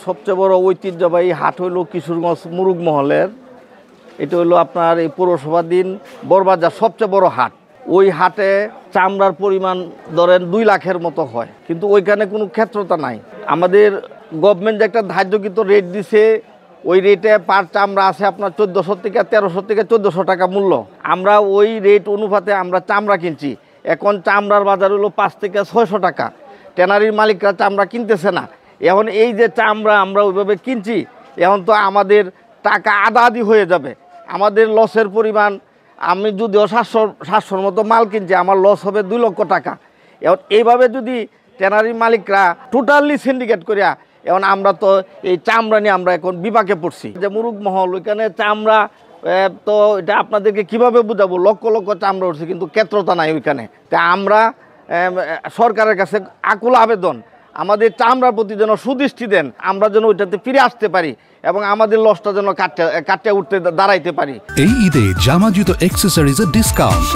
সবচেয়ে বড় ঐতিহ্যবাহী হাট হইল কিশোরগঞ্জ মুরুগ মহলের। এটা হলো আপনার এই পৌরসভাধীন বড়বাজার সবচেয়ে বড় হাট। ওই হাটে চামড়ার পরিমাণ ধরেন 2 লাখের মতো হয়, কিন্তু ওইখানে কোনো ক্ষেত্রতা নাই। আমাদের গভর্নমেন্ট যে একটা ধার্যকৃত রেট দিছে, ওই রেটে পার চামড়া আছে আপনার 1400 থেকে 1300 থেকে 1400 টাকা মূল্য। আমরা ওই রেট অনুপাতে আমরা চামড়া কিনছি। এখন চামড়ার বাজার হলো 5 থেকে 600 টাকা। ট্যানারির মালিকরা চামড়া কিনতেছে না। এখন এই যে চামড়া আমরা ওইভাবে কিনছি, এখন তো আমাদের টাকা আদাআদি হয়ে যাবে। আমাদের লসের পরিমাণ, আমি যদিও 700-700 মতো মাল কিনছি, আমার লস হবে 2 লক্ষ টাকা। এখন এইভাবে যদি ট্যানারির মালিকরা টোটালি সিন্ডিকেট করিয়া, এখন আমরা তো এই চামড়া নিয়ে আমরা এখন বিপাকে পড়ছি। যে মুরুগ মহল, ওইখানে চামড়া তো এটা আপনাদেরকে কিভাবে বুঝাবো, লক্ষ লক্ষ চামড়া উঠছে, কিন্তু ক্ষেত্রতা নাই ওইখানে। তা আমরা সরকারের কাছে আকুল আবেদন, আমাদের চামড়ার প্রতি যেন সুদৃষ্টি দেন, আমরা যেন ওইটাতে ফিরে আসতে পারি এবং আমাদের লসটা যেন কাটতে উঠতে দাঁড়াইতে পারি। এই ঈদে জামা জুতো অ্যাক্সেসরিজের ডিসকাউন্ট।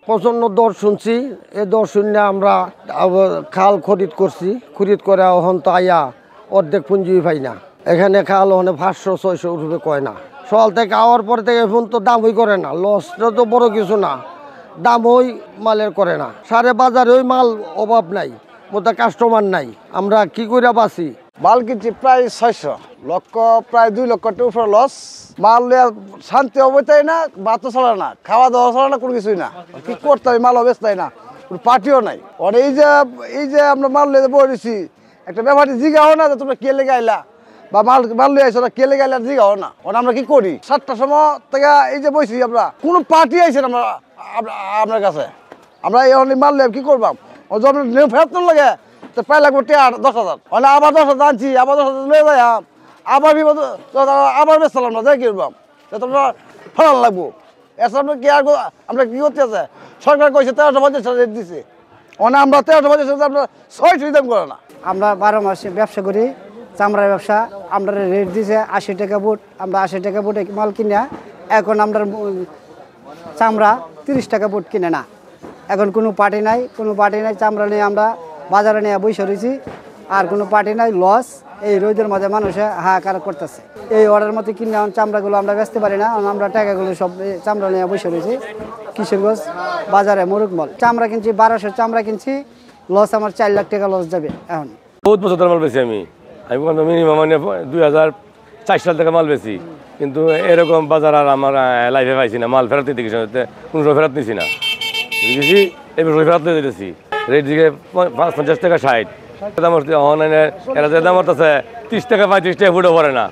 প্রচণ্ড দর শুনছি, এই দর শুনে আমরা খাল খরিদ করছি। খরিদ করে এখন তো আইয়া অর্ধেক পুঁজি পাই না। এখানে খাল ওখানে 500-600 রুপে কয় না। সকাল থেকে আওয়ার পর থেকে এখন তো দামই করে না। লসটা তো বড় কিছু না, দাম ওই মালের করে না। সারে বাজারে ওই মাল অভাব নাই, মতো কাস্টমার নাই। আমরা কি করে বাঁচি? মাল কিনছি প্রায় 600 লক্ষ, প্রায় 2 লক্ষর উপরে লস। মাল শান্তি অবস্থায় না, ভাত চলে না, খাওয়া দাওয়া চলে না, কোনো কিছুই না। কি করতে হবে, মাল অবস্থায় না, কোনো পার্টিও নাই। আর এই যে আমরা মাল লিয়ে বসেছি, একটা ব্যাপারটি জিগাও না যে তোমরা কে লেগে আইলা, বা মাল লিয়ে আইসো না কে লেগে আইলা, জিগাও না। আমরা কি করি, 7টার সময় থেকে এই যে বসি, আমরা কোনো পার্টি আইসেন আমরা আপনার কাছে, আমরা এই মাল লিয়ে কি করবাম? যখন ফেরত লাগে তো প্রায় লাগবে 10,000, আবার 10,000 আনছি, আবার 10,000 লয়ে যাই, আবার আবার বেচলাম না, যাই কিনবাম, তোমরা ফেরান লাগবো। এছাড়া আমরা কি আর আমরা কি করতে আছে? সরকার কইছে 1350 রেট দিছে, আমরা 1350 আমরা 600 দাম করে না। আমরা 12 মাসে ব্যবসা করি, চামড়ার ব্যবসা। আমরা রেট দিছে 80 টাকা বুট, আমরা 80 টাকা বুটে মাল কিনে, এখন আমরা চামড়া 30 টাকা বুট কিনে না। এখন কোনো পার্টি নাই, চামড়া নিয়ে আমরা বাজারে নিয়ে বসে রয়েছি, আর কোনো পার্টি নাই। লস, এই রোদের মাঝে মানুষে হাহাকার করতেছে। এই অর্ডার মতো কিনে চামড়াগুলো আমরা বেচতে পারি না, আমরা টাকাগুলো সব চামড়া নিয়ে বসে রয়েছি কিশোরগঞ্জ বাজারে মুরুগ মল। চামড়া কিনছি 1200 চামড়া কিনছি, লস আমার 4 লাখ টাকা লস যাবে। এখন বহুত বছর মাল বেশি আমি মিনিমাম 2004 সাল থেকে মাল বেশি, কিন্তু এরকম বাজার আর আমার লাইফে পাইছি না। মাল ফেরত দিতে কোনো সময় ফেরত নিছি না, বুঝেছি। এবার ফেরত দিয়ে দিতেছি, রেট দিকে 50 টাকা 60 দাম। অনলাইনে এরা যে দাম আছে 30 টাকা 35 টাকা ফুটে পড়ে না।